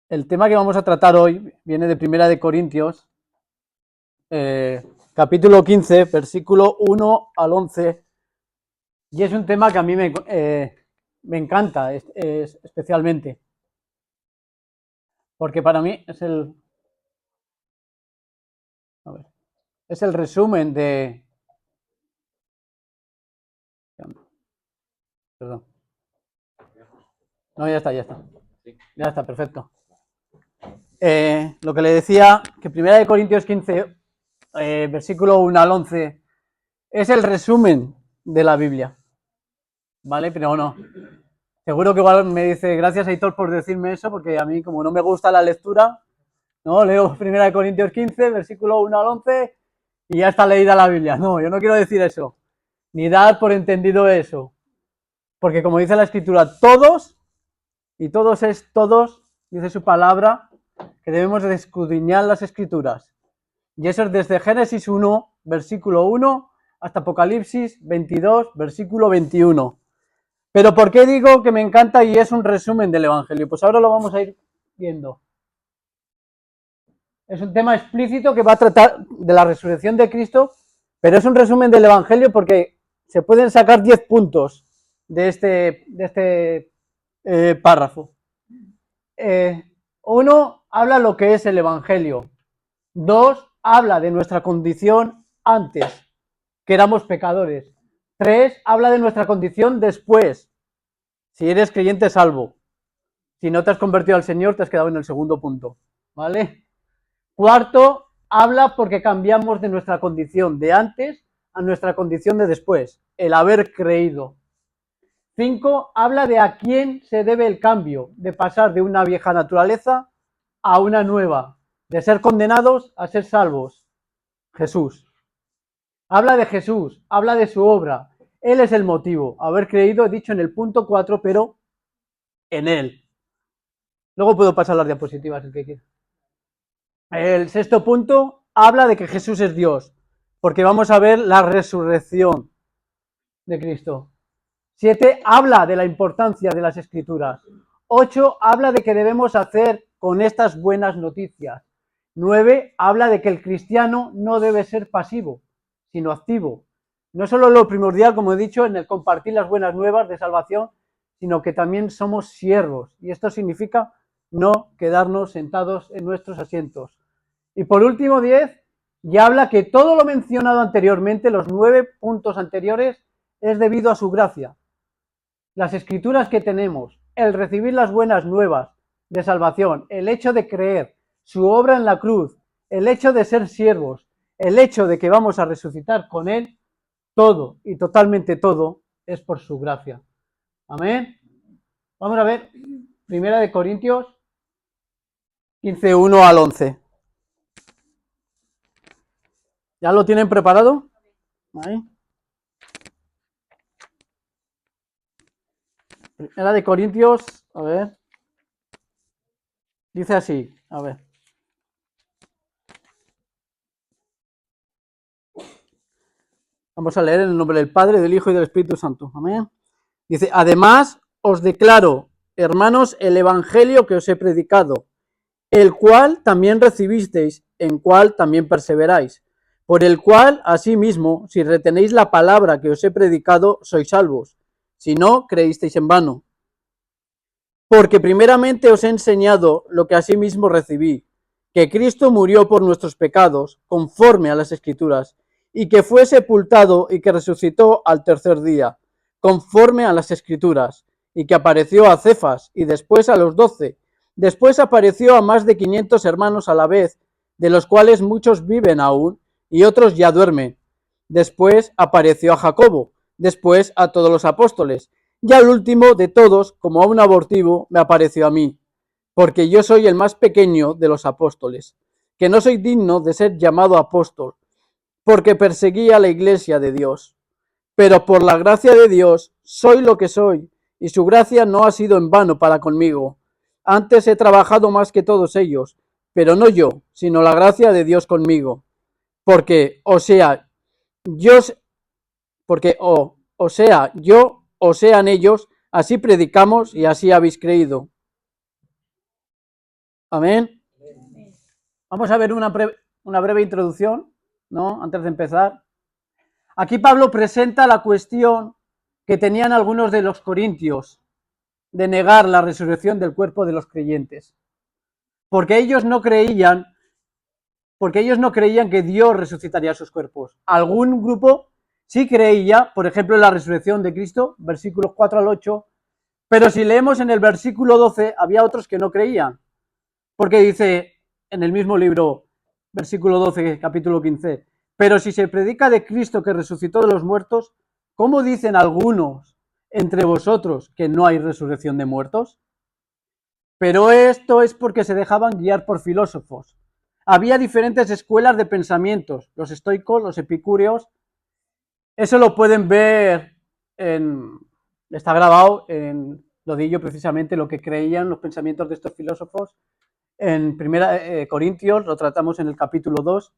El tema que vamos a tratar hoy viene de Primera de Corintios, capítulo 15, versículo 1 al 11, y es un tema que a mí me encanta especialmente, porque para mí es el resumen de... Perdón. No, ya está, perfecto. Lo que le decía, que Primera de Corintios 15, versículo 1 al 11, es el resumen de la Biblia, ¿vale? Pero no, seguro que igual me dice, gracias Aitor por decirme eso, porque a mí como no me gusta la lectura, ¿no? Leo 1 Corintios 15, versículo 1 al 11, y ya está leída la Biblia. No, yo no quiero decir eso, ni dar por entendido eso, porque como dice la Escritura, todos, y todos es todos, dice su palabra, que debemos de escudriñar las Escrituras. Y eso es desde Génesis 1, versículo 1, hasta Apocalipsis 22, versículo 21. Pero ¿por qué digo que me encanta y es un resumen del Evangelio? Pues ahora lo vamos a ir viendo. Es un tema explícito que va a tratar de la resurrección de Cristo, pero es un resumen del Evangelio porque se pueden sacar 10 puntos de este párrafo. Uno, habla lo que es el Evangelio. Dos, habla de nuestra condición antes, que éramos pecadores. Tres, habla de nuestra condición después, si eres creyente salvo. Si no te has convertido al Señor, te has quedado en el segundo punto, ¿vale? Cuarto, habla porque cambiamos de nuestra condición de antes a nuestra condición de después, el haber creído. 5, habla de a quién se debe el cambio, de pasar de una vieja naturaleza a una nueva, de ser condenados a ser salvos. Jesús. Habla de Jesús, habla de su obra. Él es el motivo, haber creído, he dicho en el punto 4, pero en Él. Luego puedo pasar las diapositivas, el que quiera. El sexto punto habla de que Jesús es Dios, porque vamos a ver la resurrección de Cristo. 7 habla de la importancia de las Escrituras. 8 habla de qué debemos hacer con estas buenas noticias. 9 habla de que el cristiano no debe ser pasivo, sino activo. No solo lo primordial, como he dicho, en el compartir las buenas nuevas de salvación, sino que también somos siervos. Y esto significa no quedarnos sentados en nuestros asientos. Y por último, 10, ya habla que todo lo mencionado anteriormente, los 9 puntos anteriores, es debido a su gracia. Las escrituras que tenemos, el recibir las buenas nuevas de salvación, el hecho de creer, su obra en la cruz, el hecho de ser siervos, el hecho de que vamos a resucitar con Él, todo y totalmente todo es por su gracia. Amén. Vamos a ver, 1 Corintios 15, 1 al 11. ¿Ya lo tienen preparado? Ahí. 1 Corintios, a ver. Dice así, a ver. Vamos a leer en el nombre del Padre, del Hijo y del Espíritu Santo. Amén. Dice, además os declaro, hermanos, el evangelio que os he predicado, el cual también recibisteis, en cual también perseveráis, por el cual, asimismo, si retenéis la palabra que os he predicado, sois salvos, si no, creísteis en vano. Porque primeramente os he enseñado lo que asimismo recibí, que Cristo murió por nuestros pecados, conforme a las Escrituras, y que fue sepultado y que resucitó al tercer día, conforme a las Escrituras, y que apareció a Cefas y después a los 12. Después apareció a más de 500 hermanos a la vez, de los cuales muchos viven aún y otros ya duermen. Después apareció a Jacobo, después a todos los apóstoles, y al último de todos, como a un abortivo, me apareció a mí, porque yo soy el más pequeño de los apóstoles, que no soy digno de ser llamado apóstol, porque perseguía la iglesia de Dios. Pero por la gracia de Dios soy lo que soy, y su gracia no ha sido en vano para conmigo. Antes he trabajado más que todos ellos, pero no yo, sino la gracia de Dios conmigo. Porque, o sea, yo, yo, o sean ellos, así predicamos y así habéis creído. Amén. Vamos a ver una breve introducción, ¿no? Antes de empezar. Aquí Pablo presenta la cuestión que tenían algunos de los corintios de negar la resurrección del cuerpo de los creyentes. Porque ellos no creían que Dios resucitaría sus cuerpos. Algún grupo sí creía, por ejemplo, en la resurrección de Cristo, versículos 4 al 8, pero si leemos en el versículo 12, había otros que no creían. Porque dice en el mismo libro, versículo 12, capítulo 15, pero si se predica de Cristo que resucitó de los muertos, ¿cómo dicen algunos entre vosotros que no hay resurrección de muertos? Pero esto es porque se dejaban guiar por filósofos. Había diferentes escuelas de pensamientos, los estoicos, los epicúreos. Eso lo pueden ver, está grabado en lo de ello precisamente, lo que creían los pensamientos de estos filósofos. En primera Corintios, lo tratamos en el capítulo 2,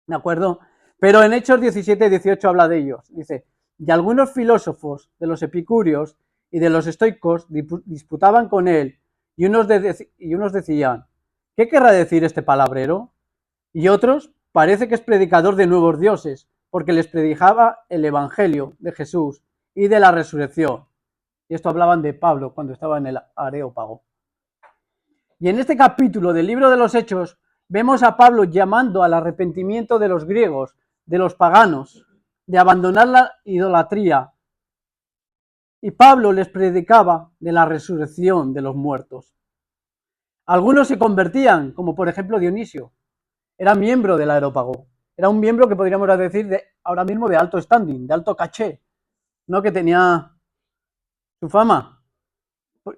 ¿de acuerdo? Pero en Hechos 17 y 18 habla de ellos. Dice, y algunos filósofos de los epicúreos y de los estoicos disputaban con él, y unos decían, ¿qué querrá decir este palabrero? Y otros, parece que es predicador de nuevos dioses, porque les predicaba el evangelio de Jesús y de la resurrección. Y esto hablaban de Pablo cuando estaba en el Areópago. Y en este capítulo del libro de los Hechos vemos a Pablo llamando al arrepentimiento de los griegos, de los paganos, de abandonar la idolatría. Y Pablo les predicaba de la resurrección de los muertos. Algunos se convertían, como por ejemplo Dionisio. Era miembro del Areópago. Era un miembro que podríamos decir ahora mismo de alto standing, de alto caché, ¿no? Que tenía su fama.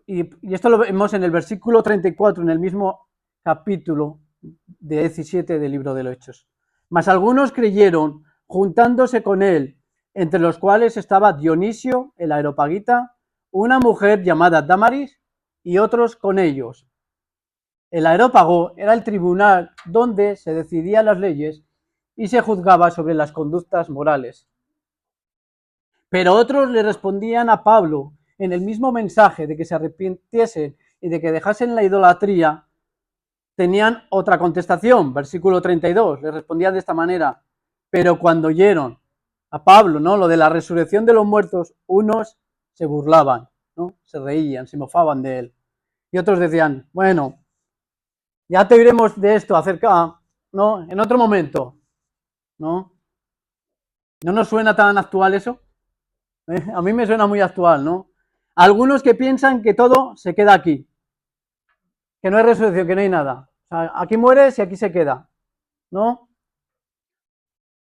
Y esto lo vemos en el versículo 34, en el mismo capítulo de 17 del libro de los Hechos. Mas algunos creyeron, juntándose con él, entre los cuales estaba Dionisio, el areopagita, una mujer llamada Damaris, y otros con ellos. El Areópago era el tribunal donde se decidían las leyes y se juzgaba sobre las conductas morales. Pero otros le respondían a Pablo en el mismo mensaje de que se arrepintiesen y de que dejasen la idolatría, tenían otra contestación, versículo 32, le respondían de esta manera, pero cuando oyeron a Pablo, ¿no? Lo de la resurrección de los muertos, unos se burlaban, ¿no? Se reían, se mofaban de él. Y otros decían, bueno, ya te oiremos de esto acerca, ¿no? En otro momento, ¿no? ¿No nos suena tan actual eso? A mí me suena muy actual, ¿no? Algunos que piensan que todo se queda aquí, que no hay resurrección, que no hay nada. O sea, aquí mueres y aquí se queda, ¿no?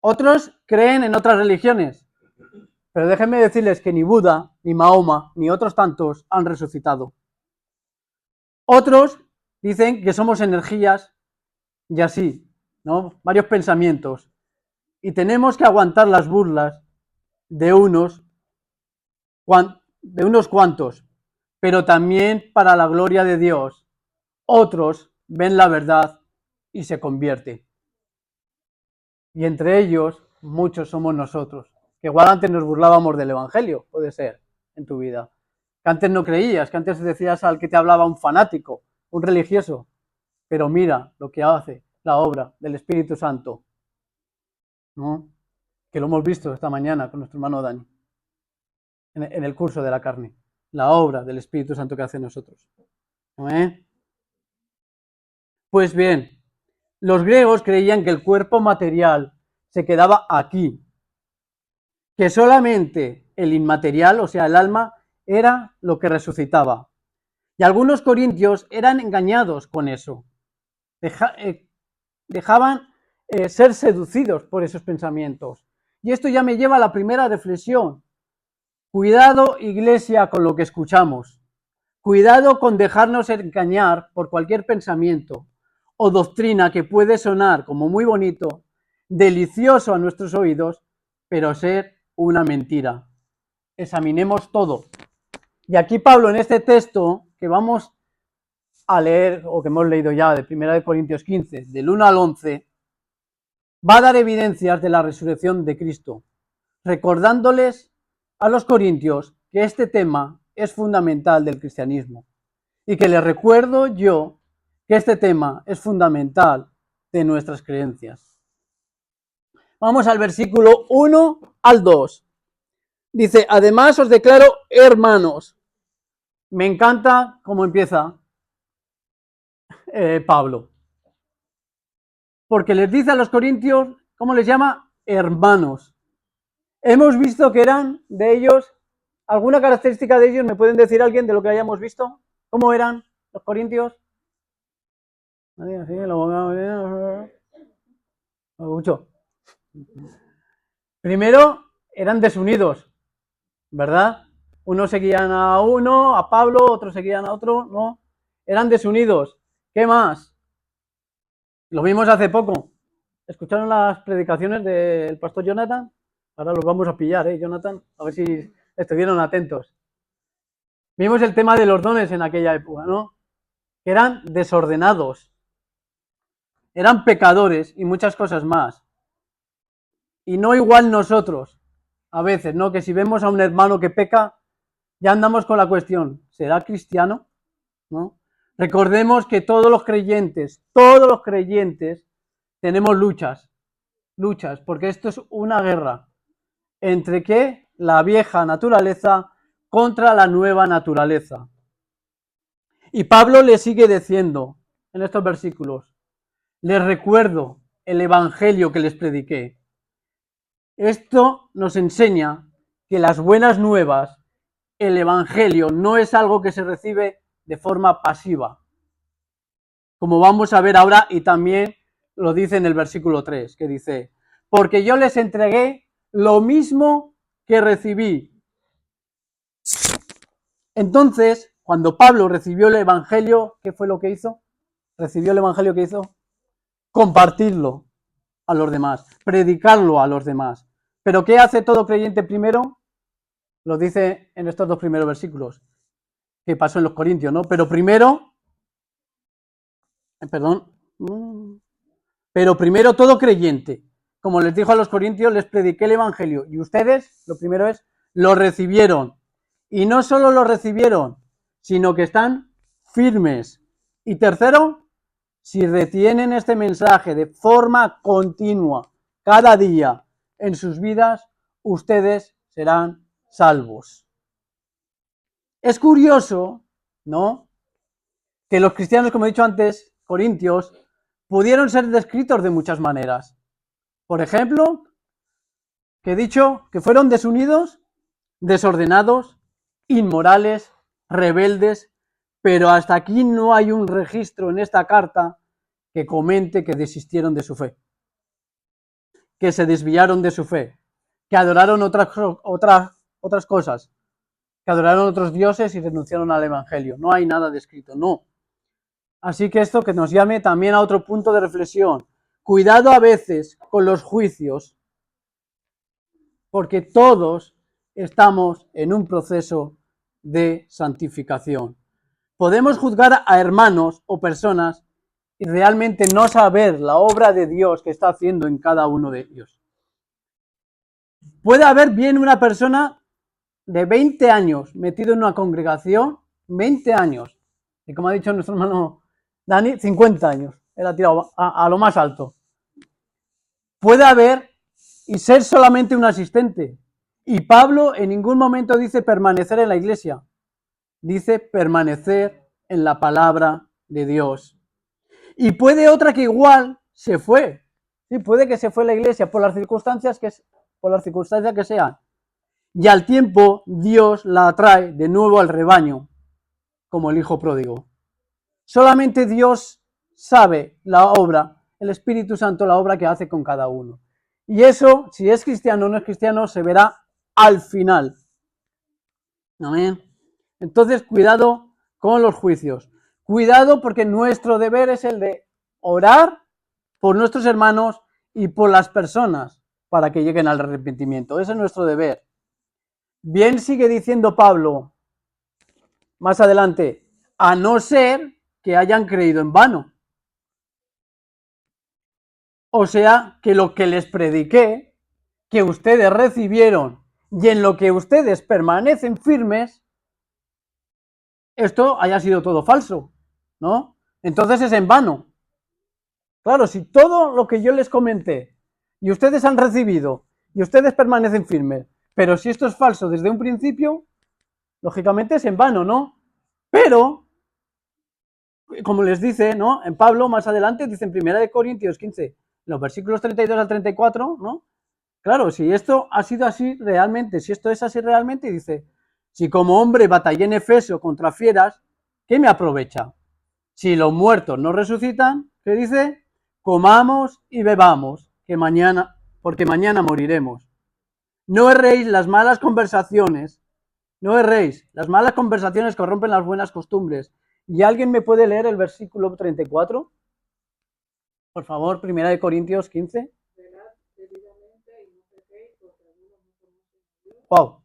Otros creen en otras religiones, pero déjenme decirles que ni Buda, ni Mahoma, ni otros tantos han resucitado. Otros dicen que somos energías y así, ¿no? Varios pensamientos. Y tenemos que aguantar las burlas de unos cuantos, pero también para la gloria de Dios. Otros ven la verdad y se convierten. Y entre ellos, muchos somos nosotros, que igual antes nos burlábamos del Evangelio, puede ser, en tu vida. Que antes no creías, que antes decías al que te hablaba un fanático, un religioso. Pero mira lo que hace la obra del Espíritu Santo, ¿no? Que lo hemos visto esta mañana con nuestro hermano Dani, en el curso de la carne. La obra del Espíritu Santo que hace en nosotros. ¿Eh? Pues bien, los griegos creían que el cuerpo material se quedaba aquí, que solamente el inmaterial, o sea, el alma, era lo que resucitaba. Y algunos corintios eran engañados con eso. Dejaban ser seducidos por esos pensamientos. Y esto ya me lleva a la primera reflexión. Cuidado, iglesia, con lo que escuchamos. Cuidado con dejarnos engañar por cualquier pensamiento o doctrina que puede sonar como muy bonito, delicioso a nuestros oídos, pero ser una mentira. Examinemos todo. Y aquí Pablo, en este texto que vamos a leer, o que hemos leído ya, de 1 Corintios 15, del 1 al 11, va a dar evidencias de la resurrección de Cristo, recordándoles a los corintios que este tema es fundamental del cristianismo y que les recuerdo yo que este tema es fundamental de nuestras creencias. Vamos al versículo 1 al 2. Dice, además os declaro hermanos. Me encanta cómo empieza Pablo. Porque les dice a los corintios, ¿cómo les llama? Hermanos. Hemos visto que eran de ellos, ¿alguna característica de ellos? ¿Me pueden decir alguien de lo que hayamos visto? ¿Cómo eran los corintios? Mucho. Primero, eran desunidos, ¿verdad? Unos seguían a uno, a Pablo, otros seguían a otro, ¿no? Eran desunidos. ¿Qué más? Lo vimos hace poco. ¿Escucharon las predicaciones del pastor Jonathan? Ahora los vamos a pillar, Jonathan? A ver si estuvieron atentos. Vimos el tema de los dones en aquella época, ¿no? Que eran desordenados, eran pecadores y muchas cosas más. Y no igual nosotros, a veces, ¿no? Que si vemos a un hermano que peca, ya andamos con la cuestión, ¿será cristiano? ¿No? Recordemos que todos los creyentes, tenemos luchas, porque esto es una guerra. ¿Entre qué? La vieja naturaleza contra la nueva naturaleza. Y Pablo le sigue diciendo en estos versículos, les recuerdo el evangelio que les prediqué. Esto nos enseña que las buenas nuevas, el evangelio, no es algo que se recibe de forma pasiva, como vamos a ver ahora, y también lo dice en el versículo 3, que dice, porque yo les entregué lo mismo que recibí. Entonces, cuando Pablo recibió el evangelio, ¿qué fue lo que hizo? Recibió el evangelio que hizo, compartirlo a los demás, predicarlo a los demás. ¿Pero qué hace todo creyente primero? Lo dice en estos dos primeros versículos, que pasó en los Corintios, ¿no? Pero primero todo creyente, como les dijo a los Corintios, les prediqué el evangelio, y ustedes, lo primero es, lo recibieron. Y no solo lo recibieron, sino que están firmes. Y tercero, si retienen este mensaje de forma continua, cada día, en sus vidas, ustedes serán salvos. Es curioso, ¿no?, que los cristianos, como he dicho antes, corintios, pudieron ser descritos de muchas maneras. Por ejemplo, que he dicho que fueron desunidos, desordenados, inmorales, rebeldes, pero hasta aquí no hay un registro en esta carta que comente que desistieron de su fe, que se desviaron de su fe, que adoraron otras cosas, que adoraron otros dioses y renunciaron al evangelio. No hay nada descrito, no. Así que esto que nos llame también a otro punto de reflexión. Cuidado a veces con los juicios, porque todos estamos en un proceso de santificación. Podemos juzgar a hermanos o personas y realmente no saber la obra de Dios que está haciendo en cada uno de ellos. Puede haber bien una persona de 20 años metido en una congregación, 20 años, y como ha dicho nuestro hermano Dani, 50 años, él ha tirado a lo más alto. Puede haber y ser solamente un asistente. Y Pablo en ningún momento dice permanecer en la iglesia, dice permanecer en la palabra de Dios. Y puede otra que igual se fue, sí, puede que se fue a la iglesia por las circunstancias que sean. Y al tiempo Dios la atrae de nuevo al rebaño, como el hijo pródigo. Solamente Dios sabe la obra, el Espíritu Santo, la obra que hace con cada uno. Y eso, si es cristiano o no es cristiano, se verá al final. Amén. Entonces, cuidado con los juicios. Cuidado porque nuestro deber es el de orar por nuestros hermanos y por las personas para que lleguen al arrepentimiento. Ese es nuestro deber. Bien sigue diciendo Pablo más adelante, a no ser que hayan creído en vano. O sea, que lo que les prediqué, que ustedes recibieron y en lo que ustedes permanecen firmes, esto haya sido todo falso, ¿no? entonces es en vano. Claro, si todo lo que yo les comenté y ustedes han recibido y ustedes permanecen firmes, pero si esto es falso desde un principio, lógicamente es en vano, ¿no? Pero, como les dice, ¿no? En Pablo, más adelante, dice en 1 Corintios 15, los versículos 32 al 34, ¿no? Claro, si esto ha sido así realmente, si esto es así realmente, dice, si como hombre batallé en Efeso contra fieras, ¿qué me aprovecha? Si los muertos no resucitan, ¿qué dice? Comamos y bebamos, que mañana, porque mañana moriremos. No erréis las malas conversaciones, no erréis, las malas conversaciones corrompen las buenas costumbres. ¿Y alguien me puede leer el versículo 34? Por favor, 1 Corintios 15. Wow.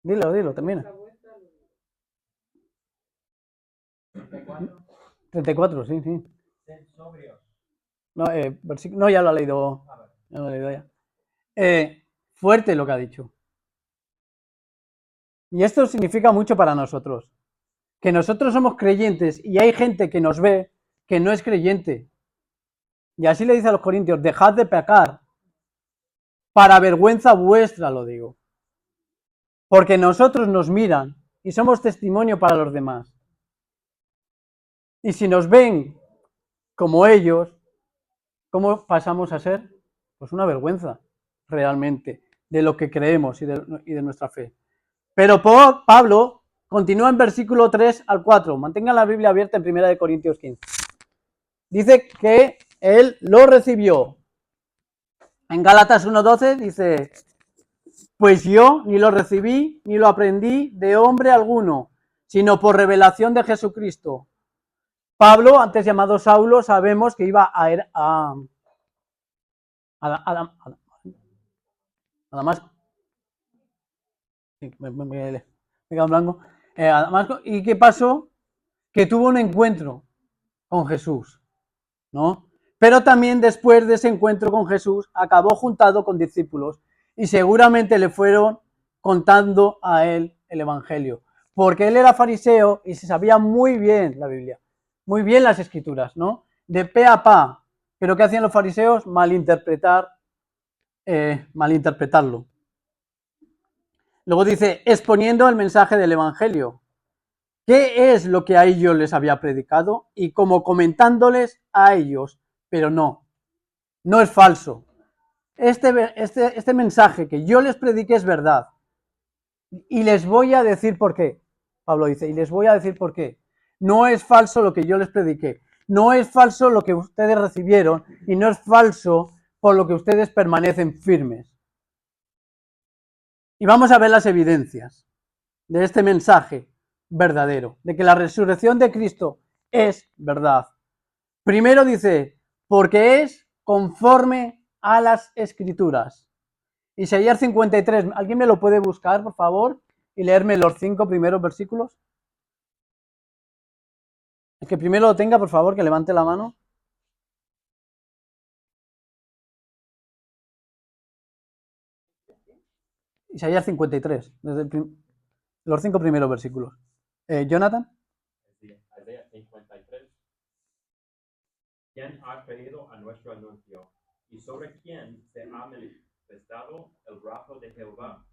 Dilo, termina. 34, sí, sí. No, no, ya lo ha leído. Ya lo he leído ya. Fuerte lo que ha dicho. Y esto significa mucho para nosotros. Que nosotros somos creyentes y hay gente que nos ve que no es creyente. Y así le dice a los corintios, dejad de pecar. Para vergüenza vuestra lo digo. Porque nosotros nos miran y somos testimonio para los demás. Y si nos ven como ellos, ¿cómo pasamos a ser? Pues una vergüenza, realmente, de lo que creemos y de nuestra fe. Pero Pablo continúa en versículo 3 al 4. Mantengan la Biblia abierta en 1 Corintios 15. Dice que él lo recibió. En Gálatas 1:12 dice, pues yo ni lo recibí ni lo aprendí de hombre alguno, sino por revelación de Jesucristo. Pablo, antes llamado Saulo, sabemos que iba a Damasco. Me quedo en blanco. A Damasco. ¿Y qué pasó? Que tuvo un encuentro con Jesús, ¿no? Pero también después de ese encuentro con Jesús acabó juntado con discípulos y seguramente le fueron contando a él el Evangelio, porque él era fariseo y se sabía muy bien la Biblia, muy bien las Escrituras, ¿no? De pe a pa. Pero ¿qué hacían los fariseos? Malinterpretarlo. Luego dice, exponiendo el mensaje del Evangelio. ¿Qué es lo que a ellos les había predicado? Y como comentándoles a ellos, pero no es falso. Este mensaje que yo les prediqué es verdad. Y les voy a decir por qué. Pablo dice, y les voy a decir por qué. No es falso lo que yo les prediqué. No es falso lo que ustedes recibieron y no es falso por lo que ustedes permanecen firmes. Y vamos a ver las evidencias de este mensaje verdadero, de que la resurrección de Cristo es verdad. Primero dice, porque es conforme a las Escrituras. Isaías 53, ¿alguien me lo puede buscar, por favor? Y leerme los 5 primeros versículos. El que primero lo tenga, por favor, que levante la mano. Isaías 53, los 5 primeros versículos. Jonathan. Isaías 53. ¿Quién ha creído a nuestro anuncio? ¿Y sobre quién se ha manifestado el brazo de Jehová?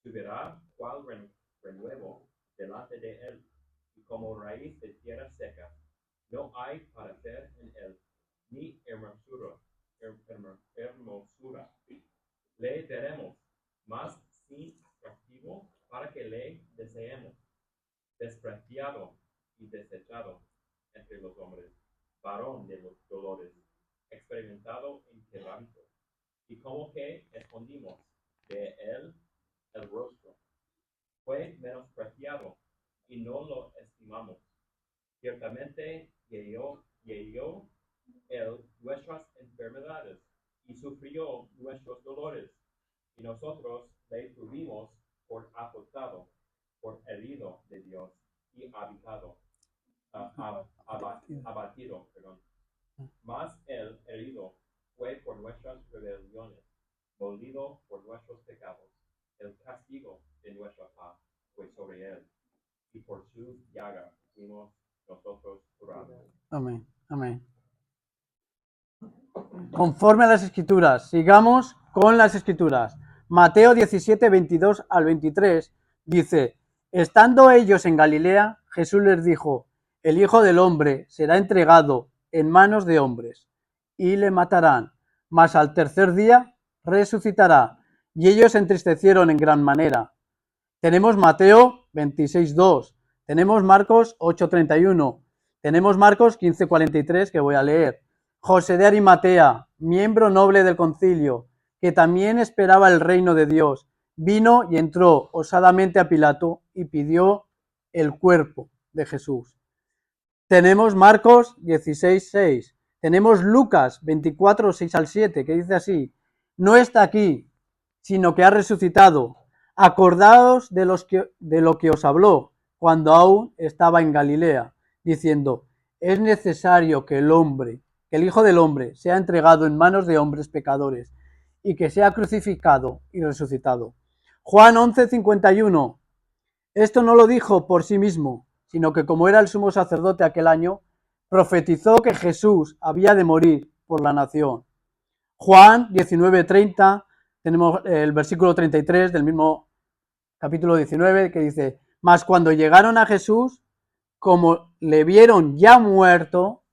Subirá cual renuevo delante de él, y como raíz de tierra seca. No hay parecer en él, ni hermosura. Le veremos, mas sin atractivo para que le deseemos. Despreciado y desechado entre los hombres, varón de los dolores, experimentado en quebranto, y como que escondimos de él el rostro. Fue menospreciado y no lo estimamos. Ciertamente hirió él nuestras enfermedades y sufrió nuestros dolores, y nosotros le tuvimos por azotado, por herido de Dios y abatido. Mas él herido fue por nuestras rebeliones, molido por nuestros pecados. El castigo de nuestra paz fue sobre él, y por su llaga fuimos nosotros curados. Amén. Amén. Conforme a las Escrituras. Sigamos con las Escrituras. Mateo 17, 22 al 23 dice: estando ellos en Galilea, Jesús les dijo: el Hijo del Hombre será entregado en manos de hombres y le matarán, mas al tercer día resucitará. Y ellos se entristecieron en gran manera. Tenemos Mateo 26, 2, tenemos Marcos 8, 31, tenemos Marcos 15, 43, que voy a leer. José de Arimatea, miembro noble del concilio, que también esperaba el reino de Dios, vino y entró osadamente a Pilato y pidió el cuerpo de Jesús. Tenemos Marcos 16, 6. Tenemos Lucas 24, 6 al 7, que dice así: no está aquí, sino que ha resucitado. Acordaos de lo que os habló cuando aún estaba en Galilea, diciendo: es necesario que el Hijo del Hombre, sea entregado en manos de hombres pecadores y que sea crucificado y resucitado. Juan 11, 51. Esto no lo dijo por sí mismo, sino que como era el sumo sacerdote aquel año, profetizó que Jesús había de morir por la nación. Juan 19:30, tenemos el versículo 33 del mismo capítulo 19, que dice: mas cuando llegaron a Jesús, como le vieron ya muerto,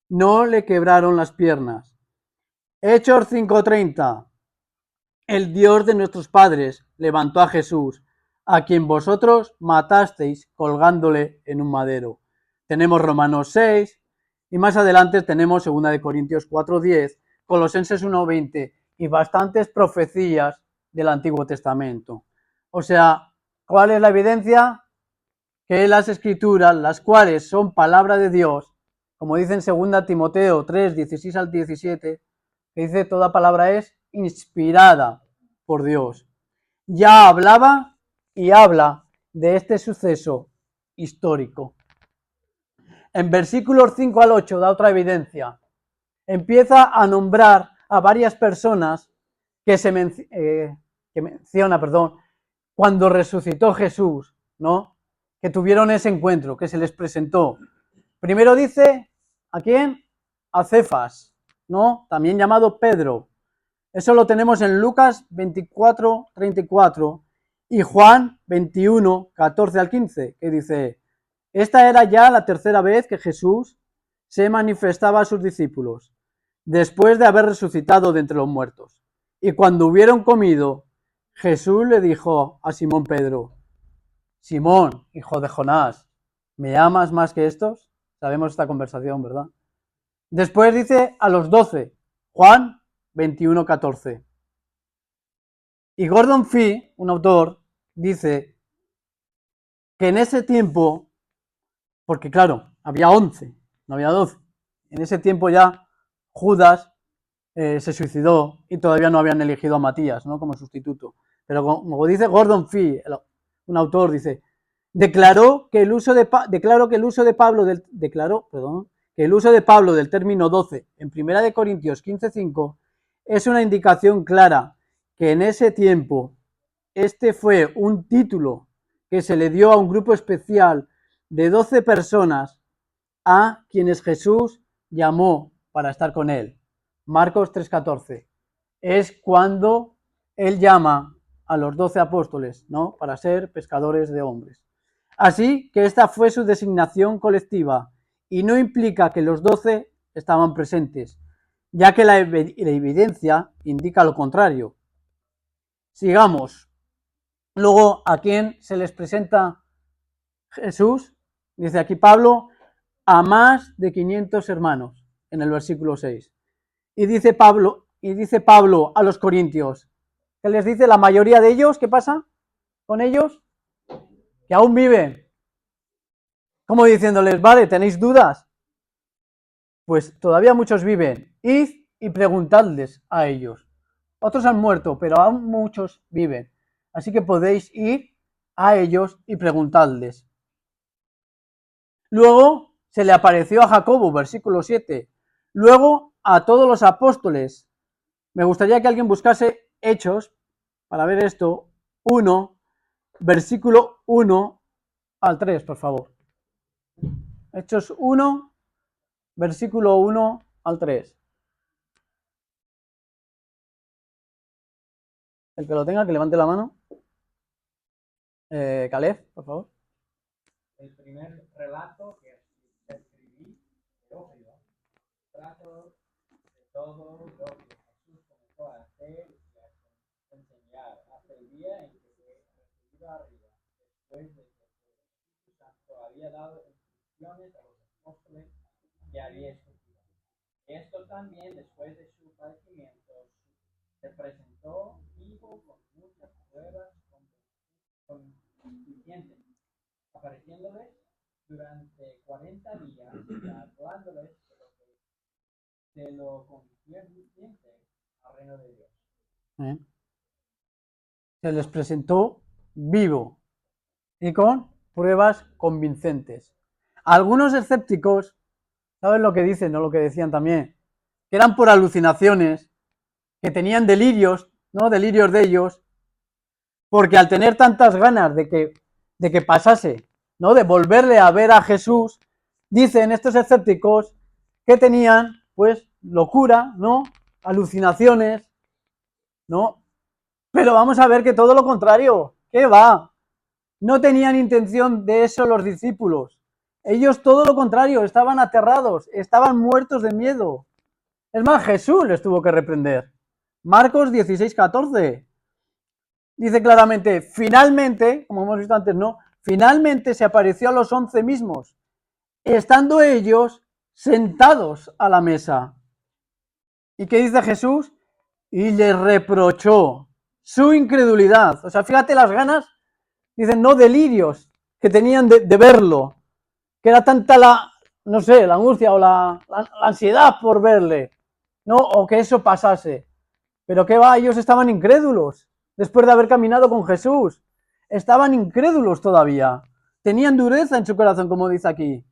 no le quebraron las piernas. Hechos 5:30, el Dios de nuestros padres levantó a Jesús, a quien vosotros matasteis colgándole en un madero. Tenemos Romanos 6 y más adelante tenemos 2 Corintios 4:10, Colosenses 1:20 y bastantes profecías del Antiguo Testamento. O sea, ¿cuál es la evidencia? Que las Escrituras, las cuales son palabra de Dios, como dice en 2 Timoteo 3, 16 al 17, que dice: toda palabra es inspirada por Dios. Ya hablaba y habla de este suceso histórico. En versículos 5 al 8 da otra evidencia. Empieza a nombrar a varias personas que menciona, cuando resucitó Jesús, ¿no? Que tuvieron ese encuentro, que se les presentó. Primero dice, ¿a quién? A Cefas, ¿no? También llamado Pedro. Eso lo tenemos en Lucas 24, 34 y Juan 21, 14 al 15, que dice: esta era ya la tercera vez que Jesús se manifestaba a sus discípulos, después de haber resucitado de entre los muertos. Y cuando hubieron comido, Jesús le dijo a Simón Pedro: Simón, hijo de Jonás, ¿me amas más que estos? Sabemos esta conversación, ¿verdad? Después dice a los 12, Juan 21, 14. Y Gordon Fee, un autor, dice que en ese tiempo, porque claro, había 11, no había 12, en ese tiempo ya Judas se suicidó y todavía no habían elegido a Matías, ¿no?, como sustituto. Pero como dice Gordon Fee, un autor, dice: declaró que el uso de Pablo del término 12 en 1 Corintios 15:5 es una indicación clara que en ese tiempo este fue un título que se le dio a un grupo especial de 12 personas a quienes Jesús llamó para estar con él. Marcos 3:14 es cuando él llama a los 12 apóstoles, ¿no?, para ser pescadores de hombres. Así que esta fue su designación colectiva y no implica que los 12 estaban presentes, ya que la evidencia indica lo contrario. Sigamos. Luego, ¿a quién se les presenta Jesús? Dice aquí Pablo: a más de 500 hermanos, en el versículo 6. Y dice Pablo a los corintios, ¿qué les dice? La mayoría de ellos, ¿qué pasa con ellos? Que aún viven. Como diciéndoles: vale, ¿tenéis dudas? Pues todavía muchos viven. Id y preguntadles a ellos. Otros han muerto, pero aún muchos viven. Así que podéis ir a ellos y preguntadles. Luego se le apareció a Jacobo, versículo 7. Luego a todos los apóstoles. Me gustaría que alguien buscase Hechos, para ver esto, 1, versículo 1 al 3, por favor. Hechos 1, versículo 1 al 3. El que lo tenga, que levante la mano. Caleb, por favor. El primer relato que escribí, Teófilo, trato de todo lo que Jesús comenzó a hacer y a enseñar hasta el día en que fue recibido arriba, después de que el Espíritu Santo había dado instrucciones a los apóstoles que había escogido. Esto también, después de su padecimiento, se presentó vivo con muchas pruebas convincentes, apareciéndoles durante 40 días y hablándoles de lo concerniente al reino de Dios. Se les presentó vivo y con pruebas convincentes. Algunos escépticos, ¿saben lo que dicen? No lo que decían también, que eran por alucinaciones, que tenían delirios, ¿no? Delirios de ellos, porque al tener tantas ganas de que pasase, ¿no? De volverle a ver a Jesús, dicen estos escépticos que tenían, pues, locura, ¿no? Alucinaciones, ¿no? Pero vamos a ver que todo lo contrario, ¿qué va? No tenían intención de eso los discípulos. Ellos todo lo contrario, estaban aterrados, estaban muertos de miedo. Es más, Jesús les tuvo que reprender. Marcos 16:14 dice claramente, finalmente, como hemos visto antes, ¿no? Finalmente se apareció a los 11 mismos, estando ellos sentados a la mesa. ¿Y qué dice Jesús? Y les reprochó su incredulidad. O sea, fíjate las ganas, dicen, no delirios que tenían de verlo, que era tanta la, no sé, la angustia o la ansiedad por verle, ¿no? O que eso pasase. Pero qué va, ellos estaban incrédulos, después de haber caminado con Jesús. Estaban incrédulos todavía. Tenían dureza en su corazón, como dice aquí.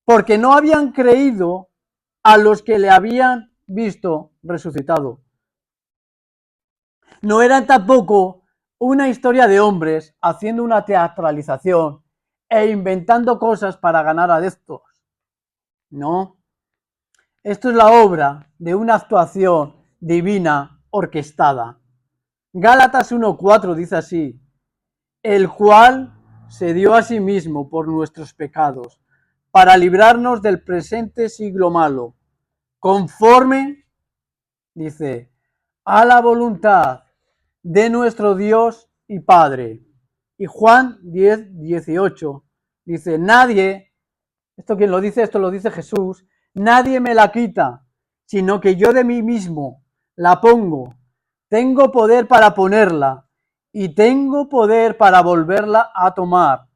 Porque no habían creído a los que le habían visto resucitado. No era tampoco una historia de hombres haciendo una teatralización e inventando cosas para ganar adeptos. No. Esto es la obra de una actuación divina orquestada. Gálatas 1:4 dice así, el cual se dio a sí mismo por nuestros pecados, para librarnos del presente siglo malo, conforme, dice, a la voluntad de nuestro Dios y Padre. Y Juan 10:18 dice, nadie, ¿esto quién lo dice? Esto lo dice Jesús, nadie me la quita, sino que yo de mí mismo la pongo. Tengo poder para ponerla y tengo poder para volverla a tomar.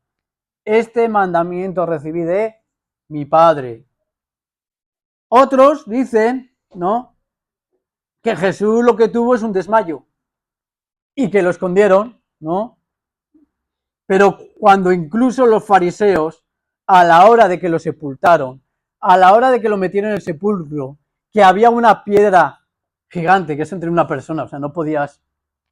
Este mandamiento recibí de mi Padre. Otros dicen, ¿no?, que Jesús lo que tuvo es un desmayo y que lo escondieron, ¿no? Pero cuando incluso los fariseos, a la hora de que lo sepultaron, a la hora de que lo metieron en el sepulcro, que había una piedra gigante, que es entre una persona, o sea, no podías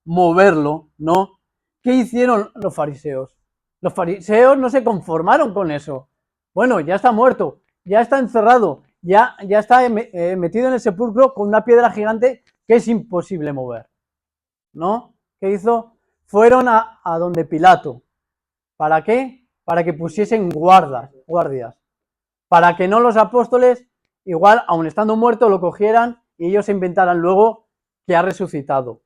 moverlo, ¿no? ¿Qué hicieron los fariseos? Los fariseos no se conformaron con eso. Bueno, ya está muerto, ya está encerrado, ya está metido en el sepulcro con una piedra gigante que es imposible mover, ¿no? ¿Qué hizo? Fueron a donde Pilato. ¿Para qué? Para que pusiesen guardias. Para que no los apóstoles, igual, aun estando muertos, lo cogieran y ellos se inventaran luego que ha resucitado.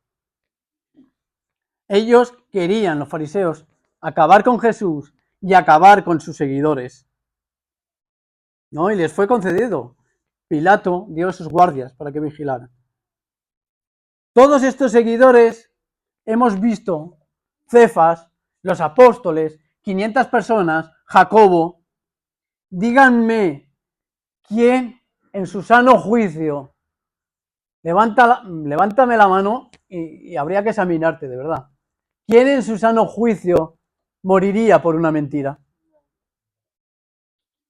Ellos querían, los fariseos, acabar con Jesús y acabar con sus seguidores, ¿no? Y les fue concedido. Pilato dio sus guardias para que vigilaran. Todos estos seguidores hemos visto, Cefas, los apóstoles, 500 personas, Jacobo. Díganme, ¿quién en su sano juicio, levántame la mano y habría que examinarte, de verdad, ¿quién en su sano juicio moriría por una mentira?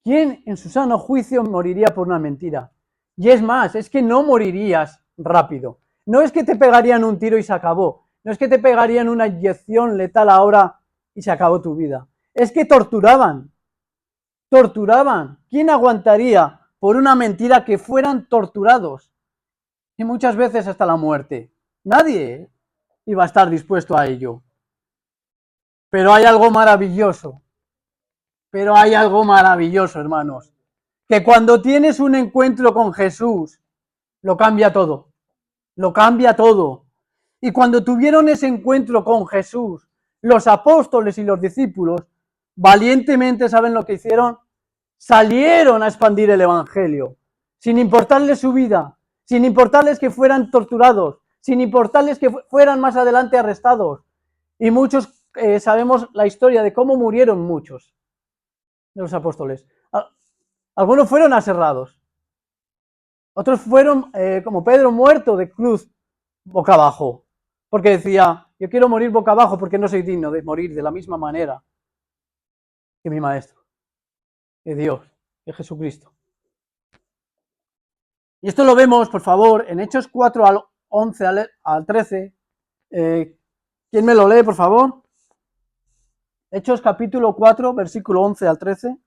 ¿Quién en su sano juicio moriría por una mentira? Y es más, es que no morirías rápido. No es que te pegarían un tiro y se acabó. No es que te pegarían una inyección letal ahora y se acabó tu vida. Es que torturaban. ¿Quién aguantaría por una mentira que fueran torturados y muchas veces hasta la muerte. Nadie iba a estar dispuesto a ello. Pero hay algo maravilloso. Pero hay algo maravilloso, hermanos. Que cuando tienes un encuentro con Jesús, lo cambia todo. Lo cambia todo. Y cuando tuvieron ese encuentro con Jesús, los apóstoles y los discípulos, valientemente, ¿saben lo que hicieron? Salieron a expandir el evangelio, sin importarles su vida, sin importarles que fueran torturados, sin importarles que fueran más adelante arrestados. Y muchos sabemos la historia de cómo murieron muchos de los apóstoles. Algunos fueron aserrados, otros fueron, como Pedro, muerto de cruz boca abajo, porque decía, yo quiero morir boca abajo porque no soy digno de morir de la misma manera que mi maestro, que Dios, que Jesucristo. Y esto lo vemos, por favor, en Hechos 4 al 11 al 13. ¿Quién me lo lee, por favor? Hechos capítulo 4, versículo 11 al 13.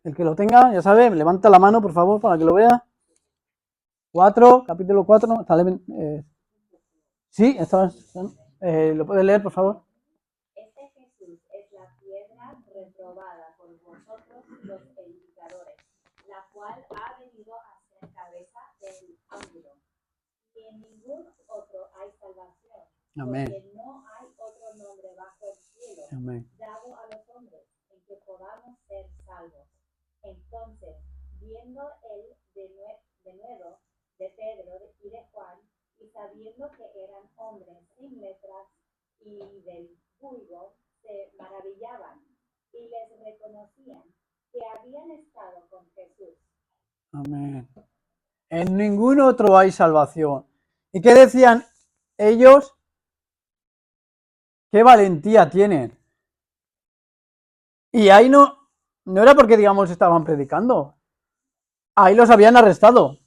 El que lo tenga, ya sabe, levanta la mano, por favor, para que lo vea. 4, capítulo 4. Sí, ¿lo puede leer, por favor? Este Jesús es la piedra reprobada por vosotros los edificadores, la cual ha venido a ser cabeza del ángulo. Y en ningún otro hay salvación, Amén. porque no hay otro nombre bajo el cielo Amén. dado a los hombres en que podamos ser salvos. Entonces, viendo el denuedo de Pedro y de Juan, y sabiendo que eran hombres sin letras y del vulgo, se maravillaban y les reconocían que habían estado con Jesús. Amén. En ningún otro hay salvación. ¿Y qué decían ellos? ¡Qué valentía tienen! Y ahí no era porque, digamos, estaban predicando. Ahí los habían arrestado.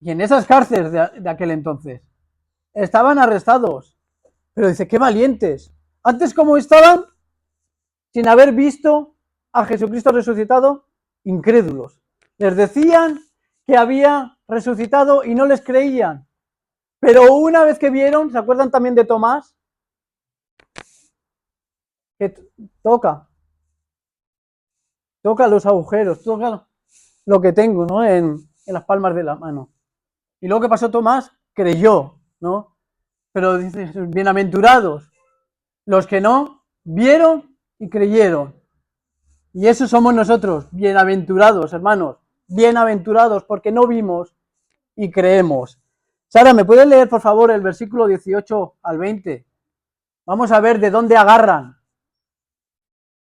Y en esas cárceles de aquel entonces estaban arrestados. Pero dice, qué valientes. Antes, ¿cómo estaban? Sin haber visto a Jesucristo resucitado, incrédulos. Les decían que había resucitado y no les creían. Pero una vez que vieron, ¿se acuerdan también de Tomás? Que toca los agujeros, toca lo que tengo, ¿no? En las palmas de la mano. Y luego, ¿qué pasó? Tomás creyó, ¿no? Pero dice, bienaventurados los que no vieron y creyeron. Y eso somos nosotros, bienaventurados, hermanos, bienaventurados porque no vimos y creemos. Sara, ¿me puedes leer, por favor, el versículo 18 al 20? Vamos a ver de dónde agarran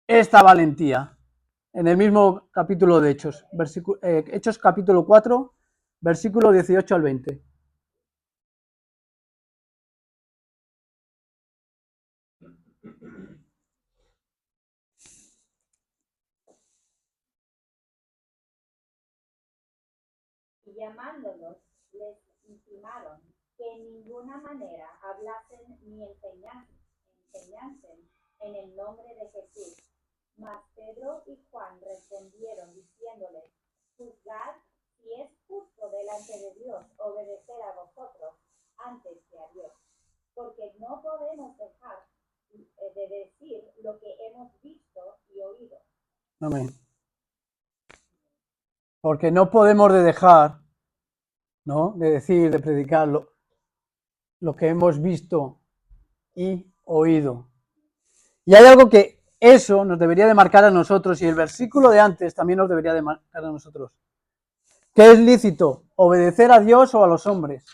esta valentía. En el mismo capítulo de Hechos, Hechos capítulo 4, versículo 18 al 20. Y llamándolos, les intimaron que en ninguna manera hablasen ni enseñasen en el nombre de Jesús. Mas Pedro y Juan respondieron diciéndole, juzgad si es justo delante de Dios obedecer a vosotros antes que a Dios, porque no podemos dejar de decir lo que hemos visto y oído. Amén. Porque no podemos dejar, ¿no? De decir, de predicar lo que hemos visto y oído. Y hay algo que eso nos debería de marcar a nosotros, y el versículo de antes también nos debería de marcar a nosotros. ¿Qué es lícito? ¿Obedecer a Dios o a los hombres?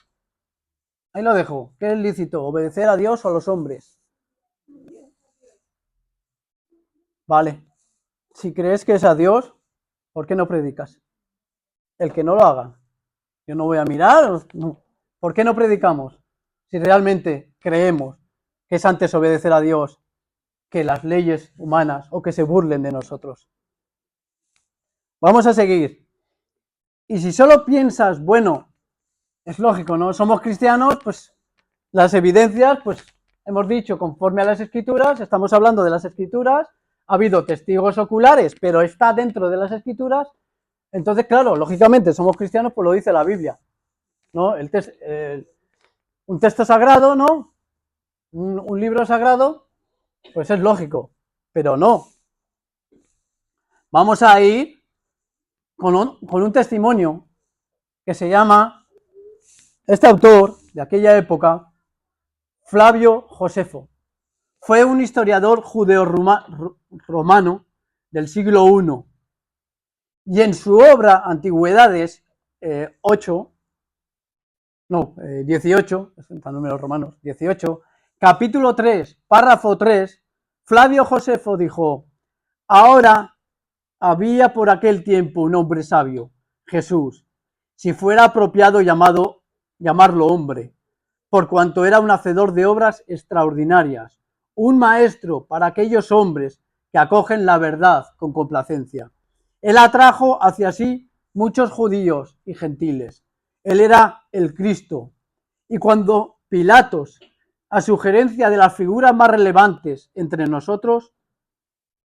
Ahí lo dejo. ¿Qué es lícito? ¿Obedecer a Dios o a los hombres? Vale. Si crees que es a Dios, ¿por qué no predicas? El que no lo haga. Yo no voy a mirar. No. ¿Por qué no predicamos? Si realmente creemos que es antes obedecer a Dios que las leyes humanas o que se burlen de nosotros. Vamos a seguir. Y si solo piensas, bueno, es lógico, ¿no? Somos cristianos, pues las evidencias, pues hemos dicho conforme a las Escrituras, estamos hablando de las Escrituras, ha habido testigos oculares, pero está dentro de las Escrituras, entonces, claro, lógicamente somos cristianos, pues lo dice la Biblia, ¿no? Un texto sagrado, ¿no? Un libro sagrado, pues es lógico, pero no. Vamos a ir con un testimonio que se llama, este autor de aquella época, Flavio Josefo. Fue un historiador judeo-romano del siglo I, y en su obra Antigüedades 18, están números romanos, 18, capítulo 3, párrafo 3, Flavio Josefo dijo: ahora había por aquel tiempo un hombre sabio, Jesús, si fuera apropiado llamarlo hombre, por cuanto era un hacedor de obras extraordinarias, un maestro para aquellos hombres que acogen la verdad con complacencia. Él atrajo hacia sí muchos judíos y gentiles. Él era el Cristo. Y cuando Pilatos, a sugerencia de las figuras más relevantes entre nosotros,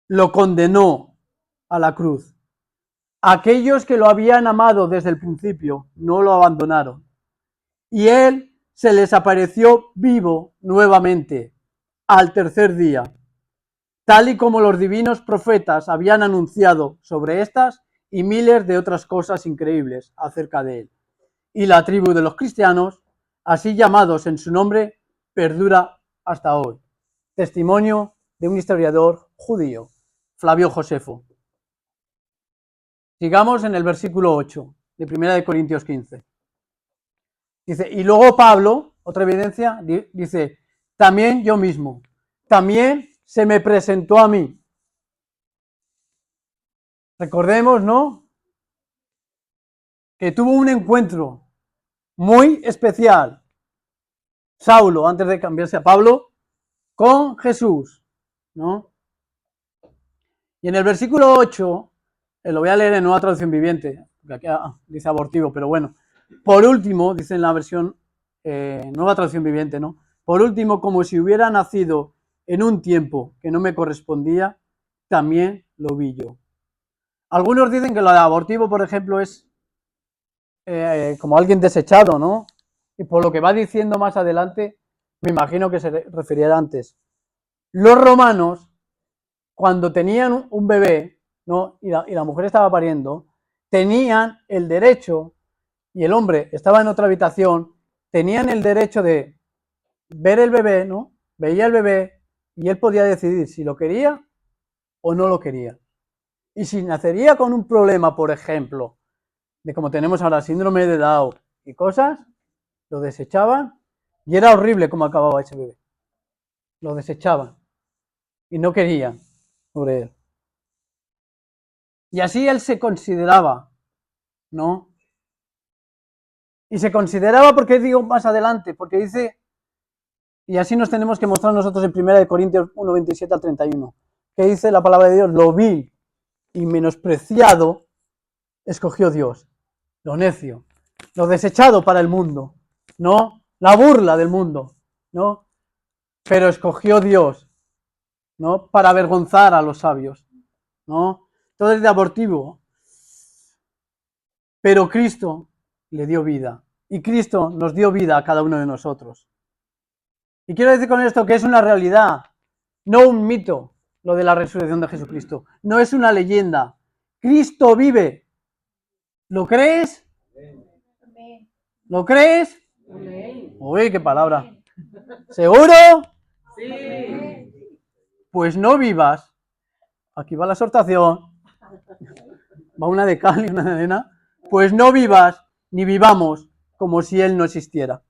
lo condenó a la cruz, aquellos que lo habían amado desde el principio no lo abandonaron. Y él se les apareció vivo nuevamente al tercer día, tal y como los divinos profetas habían anunciado sobre estas y miles de otras cosas increíbles acerca de él. Y la tribu de los cristianos, así llamados en su nombre, perdura hasta hoy. Testimonio de un historiador judío, Flavio Josefo. Sigamos en el versículo 8 de 1 Corintios 15. Dice, y luego Pablo, otra evidencia, dice, también yo mismo, también se me presentó a mí. Recordemos, ¿no? Que tuvo un encuentro muy especial, Saulo, antes de cambiarse a Pablo, con Jesús, ¿no? Y en el versículo 8, lo voy a leer en Nueva Traducción Viviente, porque aquí dice abortivo, pero bueno. Por último, dice en la versión Nueva Traducción Viviente, ¿no? Por último, como si hubiera nacido en un tiempo que no me correspondía, también lo vi yo. Algunos dicen que lo de abortivo, por ejemplo, es como alguien desechado, ¿no? Y por lo que va diciendo más adelante, me imagino que se refiriera antes. Los romanos, cuando tenían un bebé, ¿no? y la mujer estaba pariendo, tenían el derecho, y el hombre estaba en otra habitación, tenían el derecho de ver el bebé, ¿no? Veía el bebé y él podía decidir si lo quería o no lo quería. Y si nacería con un problema, por ejemplo, de como tenemos ahora síndrome de Down y cosas, lo desechaban y era horrible cómo acababa ese bebé. Lo desechaban y no querían sobre él. Y así él se consideraba, ¿no? Y se consideraba, porque digo más adelante, porque dice, y así nos tenemos que mostrar nosotros en 1 Corintios 1, 27 al 31, que dice la palabra de Dios, lo vil y menospreciado escogió Dios, lo necio, lo desechado para el mundo, ¿no? La burla del mundo, ¿no? Pero escogió Dios, ¿no? Para avergonzar a los sabios, ¿no? Todo es de abortivo. Pero Cristo le dio vida. Y Cristo nos dio vida a cada uno de nosotros. Y quiero decir con esto que es una realidad, no un mito, lo de la resurrección de Jesucristo. No es una leyenda. Cristo vive. ¿Lo crees? ¿Lo crees? Uy, qué palabra. ¿Seguro? Sí. Pues no vivas. Aquí va la exhortación. Va una de cal y una de arena. Pues no vivas ni vivamos como si Él no existiera.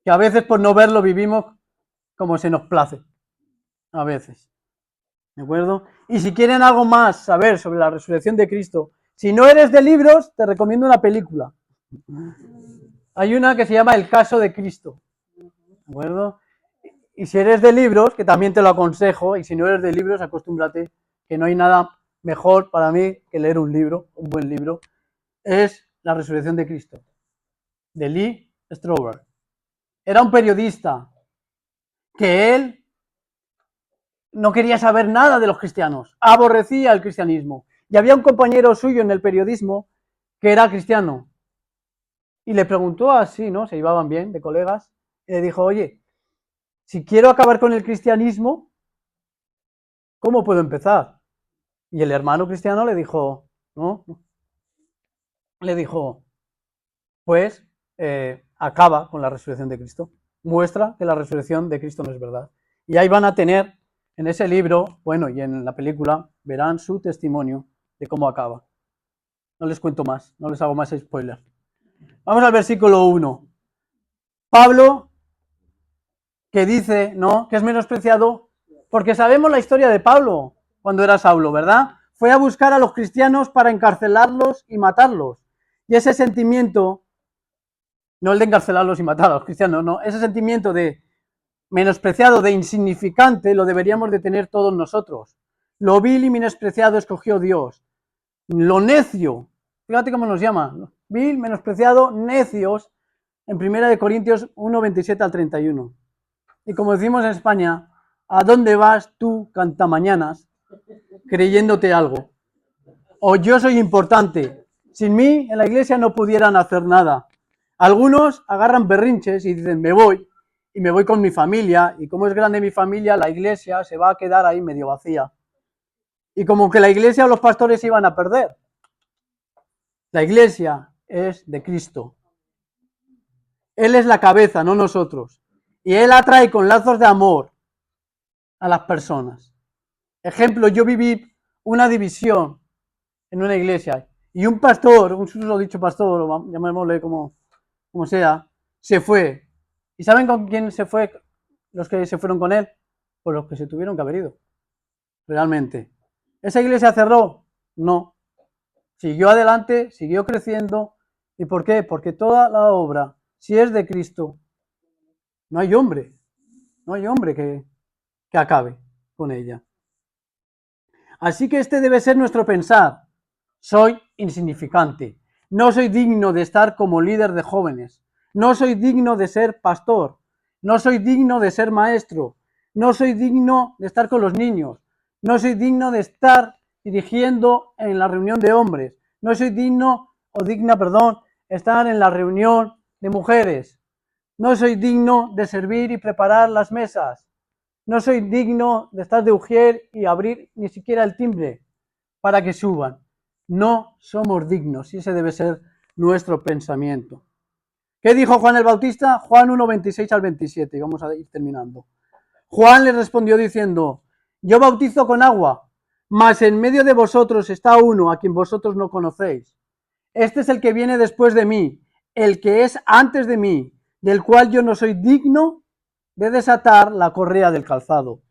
Que a veces por no verlo vivimos como se nos place. A veces. ¿De acuerdo? Y si quieren algo más saber sobre la resurrección de Cristo, si no eres de libros, te recomiendo una película. Hay una que se llama El caso de Cristo. ¿De acuerdo? Y si eres de libros, que también te lo aconsejo, y si no eres de libros, acostúmbrate, que no hay nada mejor para mí que leer un libro, un buen libro, es La resurrección de Cristo, de Lee Strobel. Era un periodista que él no quería saber nada de los cristianos, aborrecía el cristianismo. Y había un compañero suyo en el periodismo que era cristiano. Y le preguntó así, ¿no? Se llevaban bien, de colegas, y le dijo, oye, si quiero acabar con el cristianismo, ¿cómo puedo empezar? Y el hermano cristiano le dijo, ¿no? Le dijo, pues acaba con la resurrección de Cristo. Muestra que la resurrección de Cristo no es verdad. Y ahí van a tener, en ese libro, bueno, y en la película, verán su testimonio de cómo acaba. No les cuento más, no les hago más spoiler. Vamos al versículo 1. Pablo, que dice, ¿no?, que es menospreciado, porque sabemos la historia de Pablo cuando era Saulo, ¿verdad? Fue a buscar a los cristianos para encarcelarlos y matarlos. Y ese sentimiento, no el de encarcelarlos y matar a los cristianos, no, ese sentimiento de menospreciado, de insignificante, lo deberíamos de tener todos nosotros. Lo vil y menospreciado escogió Dios. Lo necio, fíjate cómo nos llama, vil, menospreciado, necios, en 1 Corintios 1, 27 al 31. Y como decimos en España, ¿a dónde vas tú, cantamañanas, creyéndote algo? O yo soy importante. Sin mí, en la iglesia no pudieran hacer nada. Algunos agarran berrinches y dicen, me voy, y me voy con mi familia, y como es grande mi familia, la iglesia se va a quedar ahí medio vacía. Y como que la iglesia o los pastores iban a perder. La iglesia es de Cristo. Él es la cabeza, no nosotros. Y Él atrae con lazos de amor a las personas. Ejemplo, yo viví una división en una iglesia y un pastor, un susodicho pastor, o llamémosle como sea, se fue. ¿Y saben con quién se fue los que se fueron con él? Pues los que se tuvieron que haber ido. Realmente. ¿Esa iglesia cerró? No. Siguió adelante, siguió creciendo. ¿Y por qué? Porque toda la obra, si es de Cristo, no hay hombre que acabe con ella. Así que este debe ser nuestro pensar. Soy insignificante. No soy digno de estar como líder de jóvenes. No soy digno de ser pastor. No soy digno de ser maestro. No soy digno de estar con los niños. No soy digno de estar dirigiendo en la reunión de hombres. No soy digno o digna, estar en la reunión de mujeres. No soy digno de servir y preparar las mesas. No soy digno de estar de ujier y abrir ni siquiera el timbre para que suban. No somos dignos y ese debe ser nuestro pensamiento. ¿Qué dijo Juan el Bautista? Juan 1, 26 al 27, y vamos a ir terminando. Juan le respondió diciendo, yo bautizo con agua, mas en medio de vosotros está uno a quien vosotros no conocéis. Este es el que viene después de mí, el que es antes de mí, del cual yo no soy digno de desatar la correa del calzado.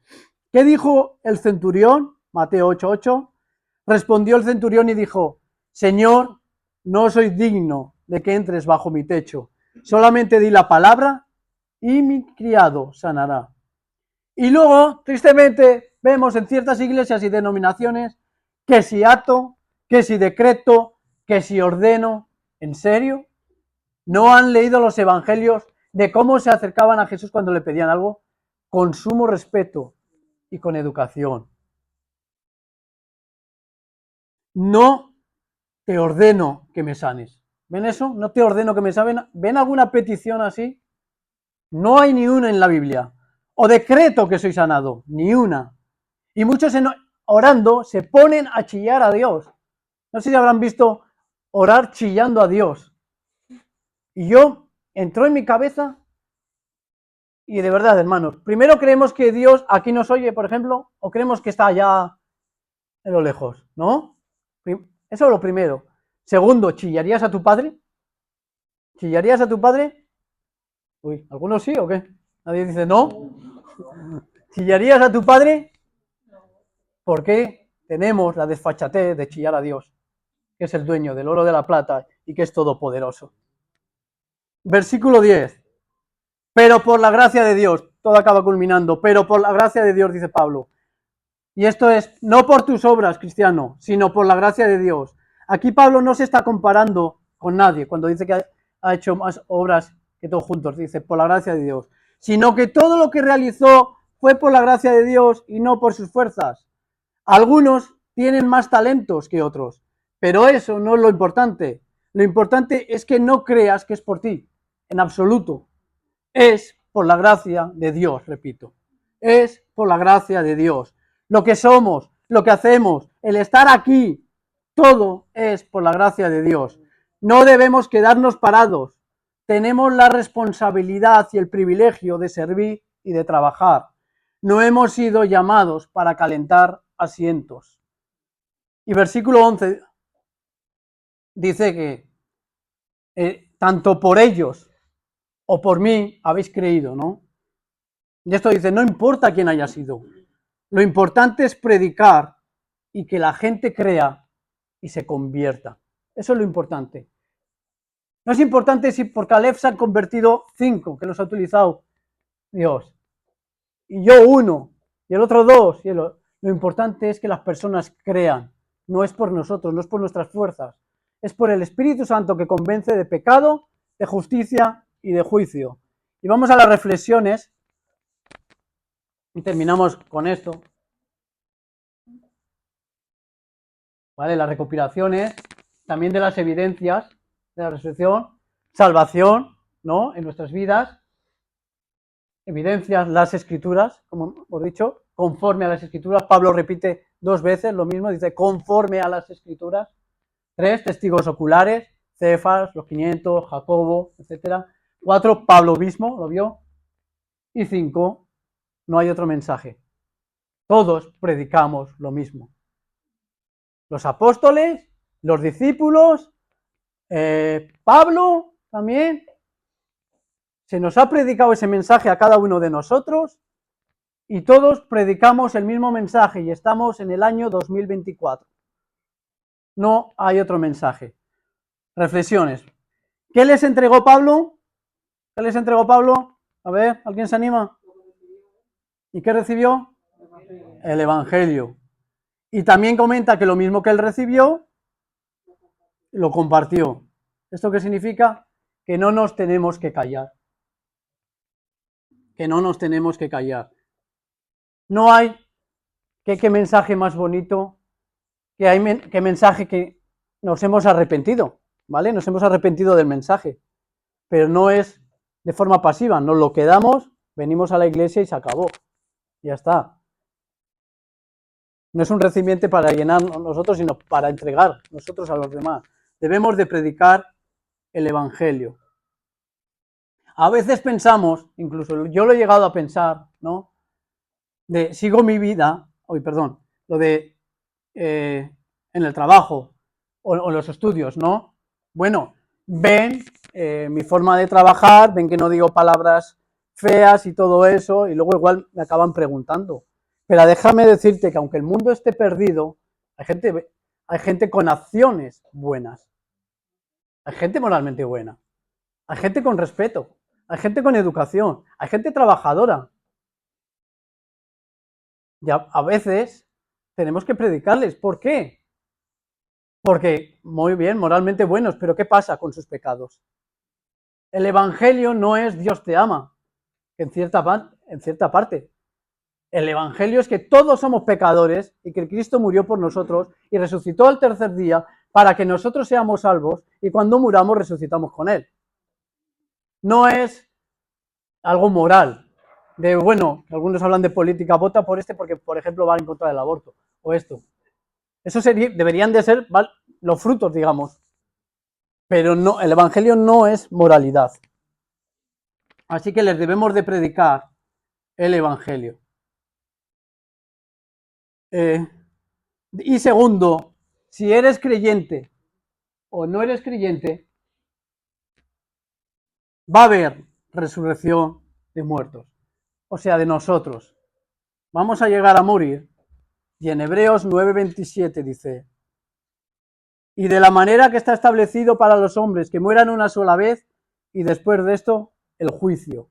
¿Qué dijo el centurión? Mateo 8:8. Respondió el centurión y dijo, Señor, no soy digno de que entres bajo mi techo. Solamente di la palabra y mi criado sanará. Y luego, tristemente, vemos en ciertas iglesias y denominaciones que si ato, que si decreto, que si ordeno. ¿En serio? ¿No han leído los evangelios de cómo se acercaban a Jesús cuando le pedían algo? Con sumo respeto y con educación. No te ordeno que me sanes. ¿Ven eso? No te ordeno que me sanes. ¿Ven alguna petición así? No hay ni una en la Biblia. O decreto que soy sanado. Ni una. Y muchos orando se ponen a chillar a Dios. No sé si habrán visto orar chillando a Dios. Y yo entró en mi cabeza y de verdad, hermanos, primero creemos que Dios aquí nos oye, por ejemplo, o creemos que está allá en lo lejos, ¿no? Eso es lo primero. Segundo, ¿chillarías a tu padre? ¿Chillarías a tu padre? Uy, ¿algunos sí o qué? Nadie dice no. ¿Chillarías a tu padre? ¿Por qué tenemos la desfachatez de chillar a Dios, que es el dueño del oro, de la plata y que es todopoderoso? Versículo 10. Pero por la gracia de Dios, todo acaba culminando, pero por la gracia de Dios, dice Pablo. Y esto es, no por tus obras, cristiano, sino por la gracia de Dios. Aquí Pablo no se está comparando con nadie cuando dice que ha hecho más obras que todos juntos, dice, por la gracia de Dios. Sino que todo lo que realizó fue por la gracia de Dios y no por sus fuerzas. Algunos tienen más talentos que otros, pero eso no es lo importante. Lo importante es que no creas que es por ti, en absoluto. Es por la gracia de Dios, repito. Es por la gracia de Dios. Lo que somos, lo que hacemos, el estar aquí, todo es por la gracia de Dios. No debemos quedarnos parados. Tenemos la responsabilidad y el privilegio de servir y de trabajar. No hemos sido llamados para calentar asientos. Y versículo 11 dice que tanto por ellos o por mí habéis creído, ¿no? Y esto dice, no importa quién haya sido. Lo importante es predicar y que la gente crea y se convierta. Eso es lo importante. No es importante si por Caleb se han convertido 5, que los ha utilizado Dios, y yo 1, y el otro 2, lo importante es que las personas crean. No es por nosotros, no es por nuestras fuerzas. Es por el Espíritu Santo que convence de pecado, de justicia y de juicio. Y vamos a las reflexiones. Y terminamos con esto. ¿Vale? Las recopilaciones, también de las evidencias de la resurrección, salvación, ¿no? En nuestras vidas, evidencias, las escrituras, como hemos dicho, conforme a las escrituras. Pablo repite 2 veces lo mismo, dice conforme a las escrituras. 3, testigos oculares, Cefas, los 500, Jacobo, etc. 4, Pablo mismo, lo vio. Y 5, no hay otro mensaje. Todos predicamos lo mismo. Los apóstoles, los discípulos, Pablo también. Se nos ha predicado ese mensaje a cada uno de nosotros y todos predicamos el mismo mensaje y estamos en el año 2024. No hay otro mensaje. Reflexiones. ¿Qué les entregó Pablo? ¿Qué les entregó Pablo? A ver, ¿alguien se anima? ¿Y qué recibió? El Evangelio. Y también comenta que lo mismo que él recibió, lo compartió. ¿Esto qué significa? Que no nos tenemos que callar. Que no nos tenemos que callar. No hay qué mensaje más bonito, qué mensaje que nos hemos arrepentido, ¿vale? Nos hemos arrepentido del mensaje, pero no es de forma pasiva, nos lo quedamos, venimos a la iglesia y se acabó. Ya está. No es un recipiente para llenar nosotros, sino para entregar nosotros a los demás. Debemos de predicar el Evangelio. A veces pensamos, incluso yo lo he llegado a pensar, ¿no? Sigo mi vida, lo de en el trabajo o los estudios, ¿no? Bueno, ven mi forma de trabajar, ven que no digo palabras feas y todo eso, y luego igual me acaban preguntando. Pero déjame decirte que aunque el mundo esté perdido, hay gente con acciones buenas, hay gente moralmente buena, hay gente con respeto, hay gente con educación, hay gente trabajadora. Y a veces tenemos que predicarles. ¿Por qué? Porque, muy bien, moralmente buenos, pero ¿qué pasa con sus pecados? El Evangelio no es Dios te ama, en cierta parte. El Evangelio es que todos somos pecadores y que Cristo murió por nosotros y resucitó al tercer día para que nosotros seamos salvos y cuando muramos resucitamos con Él. No es algo moral. Bueno, algunos hablan de política, vota por este porque, por ejemplo, va en contra del aborto, o esto. Eso deberían de ser los frutos, digamos. Pero no, el Evangelio no es moralidad. Así que les debemos de predicar el Evangelio. Y segundo, si eres creyente o no eres creyente, va a haber resurrección de muertos. O sea, de nosotros. Vamos a llegar a morir. Y en Hebreos 9:27 dice, y de la manera que está establecido para los hombres que mueran una sola vez y después de esto el juicio.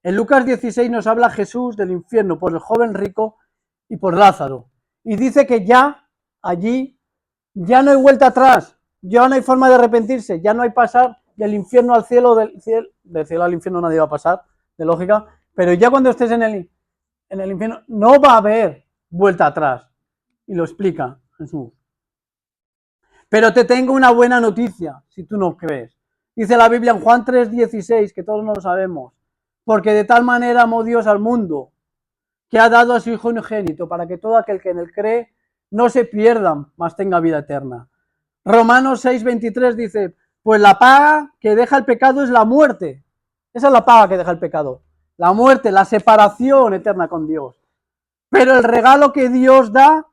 En Lucas 16 nos habla Jesús del infierno por el joven rico y por Lázaro. Y dice que ya allí ya no hay vuelta atrás, ya no hay forma de arrepentirse, ya no hay pasar del infierno al cielo, del cielo al infierno nadie va a pasar, de lógica, pero ya cuando estés en en el infierno no va a haber vuelta atrás. Y lo explica Jesús. Pero te tengo una buena noticia, si tú no crees. Dice la Biblia en Juan 3:16, que todos no lo sabemos. Porque de tal manera amó Dios al mundo, que ha dado a su Hijo unigénito, para que todo aquel que en él cree no se pierda, mas tenga vida eterna. Romanos 6:23 dice, pues la paga que deja el pecado es la muerte. Esa es la paga que deja el pecado. La muerte, la separación eterna con Dios. Pero el regalo que Dios da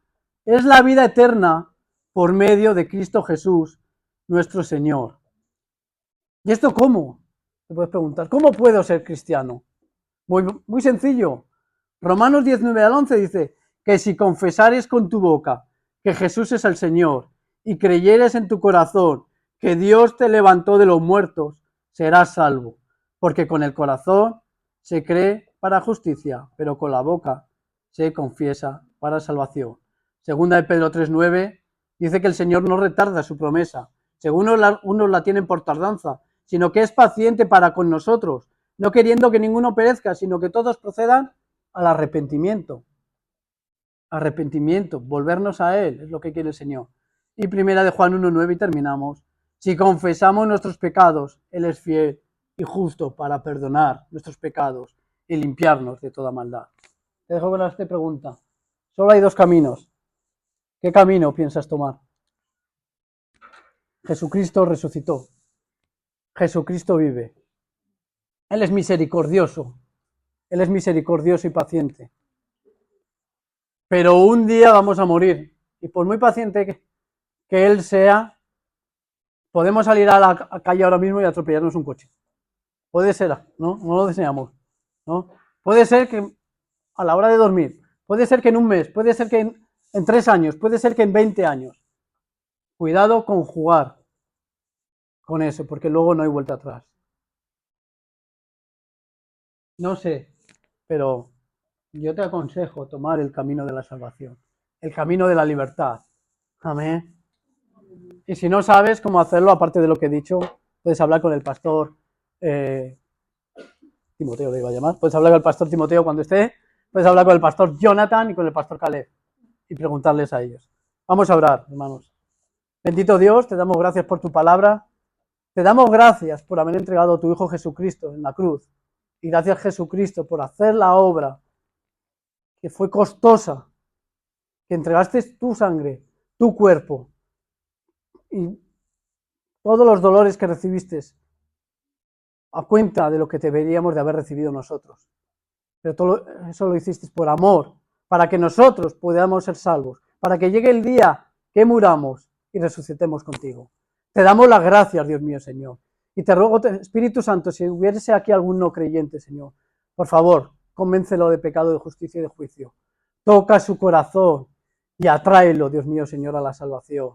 es la vida eterna por medio de Cristo Jesús, nuestro Señor. ¿Y esto cómo? Te puedes preguntar, ¿cómo puedo ser cristiano? Muy sencillo. Romanos 19:11 dice que si confesares con tu boca que Jesús es el Señor y creyeres en tu corazón que Dios te levantó de los muertos, serás salvo. Porque con el corazón se cree para justicia, pero con la boca se confiesa para salvación. Segunda de Pedro 3:9 dice que el Señor no retarda su promesa, según unos la tienen por tardanza, sino que es paciente para con nosotros, no queriendo que ninguno perezca, sino que todos procedan al arrepentimiento. Arrepentimiento, volvernos a Él, es lo que quiere el Señor. Y primera de Juan 1:9 y terminamos. Si confesamos nuestros pecados, Él es fiel y justo para perdonar nuestros pecados y limpiarnos de toda maldad. Te dejo con esta pregunta. Solo hay dos caminos. ¿Qué camino piensas tomar? Jesucristo resucitó. Jesucristo vive. Él es misericordioso. Él es misericordioso y paciente. Pero un día vamos a morir. Y por muy paciente que Él sea, podemos salir a la calle ahora mismo y atropellarnos un coche. Puede ser, ¿no? No lo deseamos, ¿no? Puede ser que a la hora de dormir, puede ser que en un mes, puede ser que en 3 años, puede ser que en 20 años. Cuidado con jugar con eso, porque luego no hay vuelta atrás. No sé, pero yo te aconsejo tomar el camino de la salvación, el camino de la libertad. Amén. Y si no sabes cómo hacerlo, aparte de lo que he dicho, puedes hablar con el pastor Timoteo, le iba a llamar. Puedes hablar con el pastor Timoteo cuando esté, puedes hablar con el pastor Jonathan y con el pastor Caleb y preguntarles a ellos. Vamos a orar, hermanos. Bendito Dios, te damos gracias por tu palabra. Te damos gracias por haber entregado a tu Hijo Jesucristo en la cruz. Y gracias, Jesucristo, por hacer la obra que fue costosa, que entregaste tu sangre, tu cuerpo y todos los dolores que recibiste a cuenta de lo que deberíamos de haber recibido nosotros. Pero todo eso lo hiciste por amor, para que nosotros podamos ser salvos, para que llegue el día que muramos y resucitemos contigo. Te damos las gracias, Dios mío, Señor. Y te ruego, Espíritu Santo, si hubiese aquí algún no creyente, Señor, por favor, convéncelo de pecado, de justicia y de juicio. Toca su corazón y atráelo, Dios mío, Señor, a la salvación.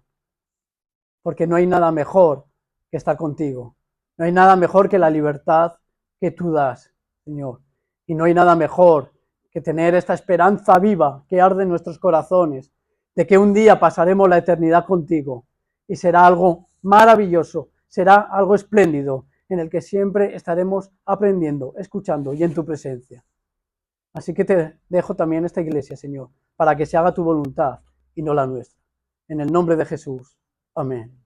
Porque no hay nada mejor que estar contigo. No hay nada mejor que la libertad que tú das, Señor. Y no hay nada mejor que tener esta esperanza viva que arde en nuestros corazones, de que un día pasaremos la eternidad contigo y será algo maravilloso, será algo espléndido, en el que siempre estaremos aprendiendo, escuchando y en tu presencia. Así que te dejo también esta iglesia, Señor, para que se haga tu voluntad y no la nuestra. En el nombre de Jesús. Amén.